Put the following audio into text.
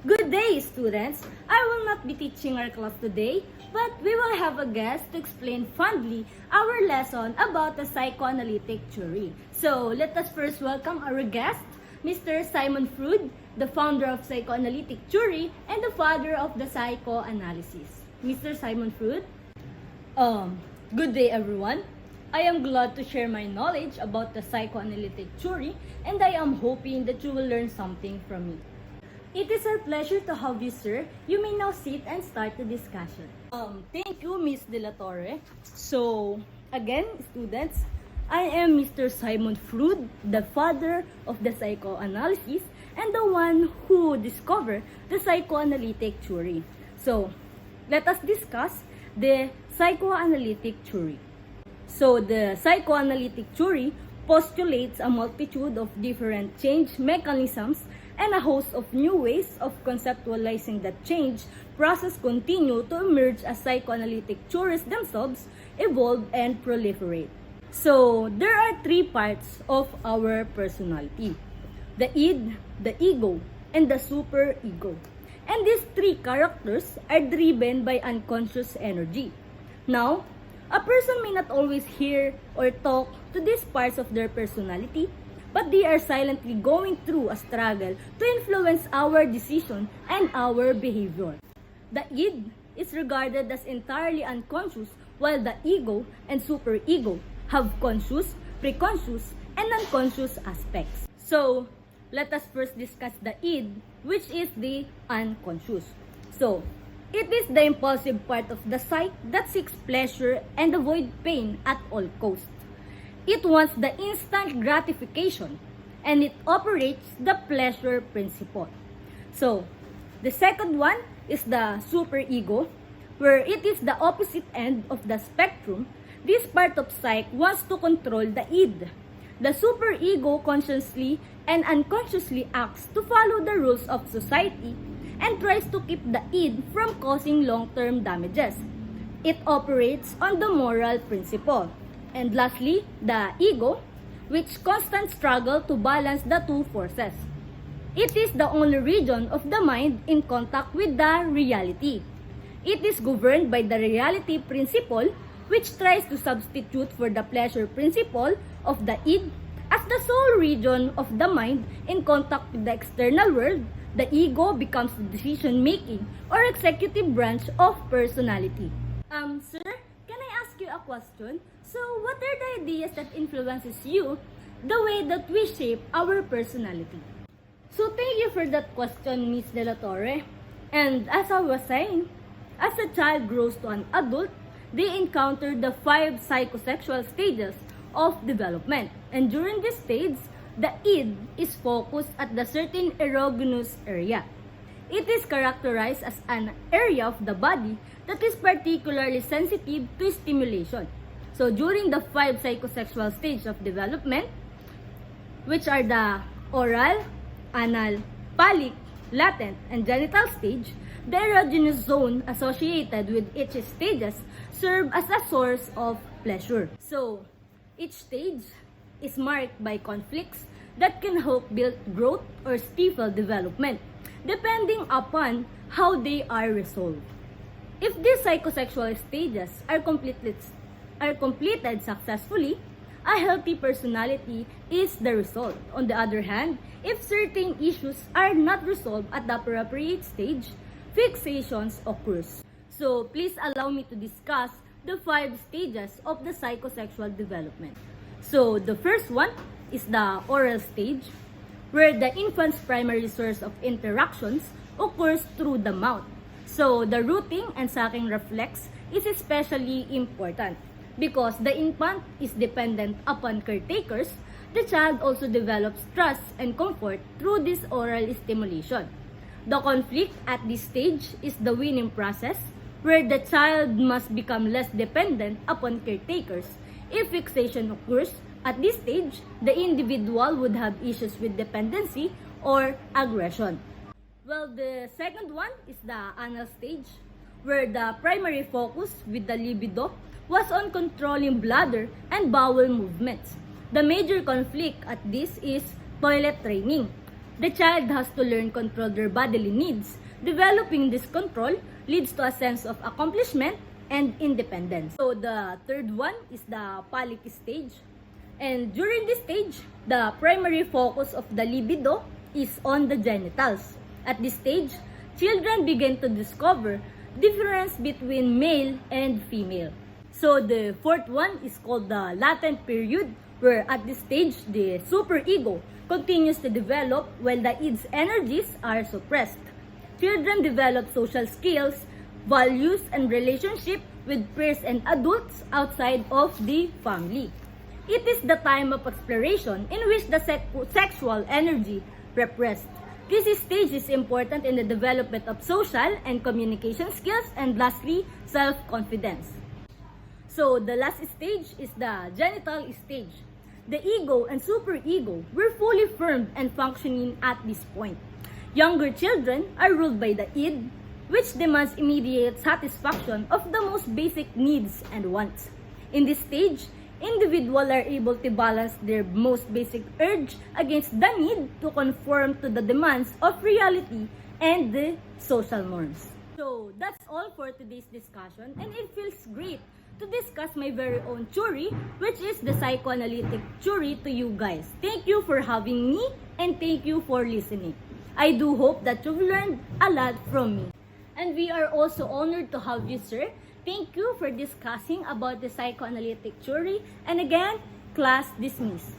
Good day, students! I will not be teaching our class today, but we will have a guest to explain fondly our lesson about the psychoanalytic theory. So, let us first welcome our guest, Mr. Sigmund Freud, the founder of psychoanalytic theory and the father of the psychoanalysis. Mr. Sigmund Freud? Good day, everyone. I am glad to share my knowledge about the psychoanalytic theory, and I am hoping that you will learn something from me. It is our pleasure to have you, sir. You may now sit and start the discussion. Thank you, Miss Dela Torre. So, again, students, I am Mr. Sigmund Freud, the father of the psychoanalysis and the one who discovered the psychoanalytic theory. So, let us discuss the psychoanalytic theory. So, the psychoanalytic theory postulates a multitude of different change mechanisms and a host of new ways of conceptualizing that change process continue to emerge as psychoanalytic theories themselves evolve and proliferate. So, there are three parts of our personality: the id, the ego, and the superego. And these three characters are driven by unconscious energy. Now, a person may not always hear or talk to these parts of their personality, but they are silently going through a struggle to influence our decision and our behavior. The id is regarded as entirely unconscious, while the ego and superego have conscious, preconscious, and unconscious aspects. So, let us first discuss the id, which is the unconscious. So, it is the impulsive part of the psyche that seeks pleasure and avoid pain at all costs. It wants the instant gratification, and it operates the pleasure principle. So, the second one is the superego, where it is the opposite end of the spectrum. This part of psyche wants to control the id. The superego consciously and unconsciously acts to follow the rules of society and tries to keep the id from causing long-term damages. It operates on the moral principle. And lastly, the ego, which constant struggle to balance the two forces. It is the only region of the mind in contact with the reality. It is governed by the reality principle, which tries to substitute for the pleasure principle of the id as the sole region of the mind in contact with the external world. The ego becomes the decision-making or executive branch of personality. Sir, can I ask you a question? So, what are the ideas that influences you the way that we shape our personality? So, thank you for that question, Miss Dela Torre. And as I was saying, as a child grows to an adult, they encounter the 5 psychosexual stages of development. And during this stage, the id is focused at the certain erogenous area. It is characterized as an area of the body that is particularly sensitive to stimulation. So, during the 5 psychosexual stages of development, which are the oral, anal, phallic, latent, and genital stage, the erogenous zone associated with each stages serve as a source of pleasure. So, each stage is marked by conflicts that can help build growth or stifle development, depending upon how they are resolved. If these psychosexual stages are completed successfully, a healthy personality is the result. On the other hand, if certain issues are not resolved at the appropriate stage, fixations occurs. So, please allow me to discuss the 5 stages of the psychosexual development. So, the first one is the oral stage, where the infant's primary source of interactions occurs through the mouth. So, the rooting and sucking reflex is especially important. Because the infant is dependent upon caretakers, the child also develops trust and comfort through this oral stimulation. The conflict at this stage is the weaning process, where the child must become less dependent upon caretakers. If fixation occurs at this stage, the individual would have issues with dependency or aggression. Well, the second one is the anal stage, where the primary focus with the libido was on controlling bladder and bowel movements. The major conflict at this is toilet training. The child has to learn control their bodily needs. Developing this control leads to a sense of accomplishment and independence. So the third one is the phallic stage. And during this stage, the primary focus of the libido is on the genitals. At this stage, children begin to discover difference between male and female. So the fourth one is called the latent period, where at this stage, the superego continues to develop while the id's energies are suppressed. Children develop social skills, values, and relationship with peers and adults outside of the family. It is the time of exploration in which the sexual energy repressed. This stage is important in the development of social and communication skills, and lastly, self-confidence. So the last stage is the genital stage. The ego and superego were fully formed and functioning at this point. Younger children are ruled by the id, which demands immediate satisfaction of the most basic needs and wants. In this stage, individuals are able to balance their most basic urge against the need to conform to the demands of reality and the social norms. So that's all for today's discussion, and it feels great to discuss my very own theory, which is the psychoanalytic theory, to you guys. Thank you for having me, and thank you for listening. I do hope that you've learned a lot from me. And we are also honored to have you, sir. Thank you for discussing about the psychoanalytic theory. And again, class dismissed.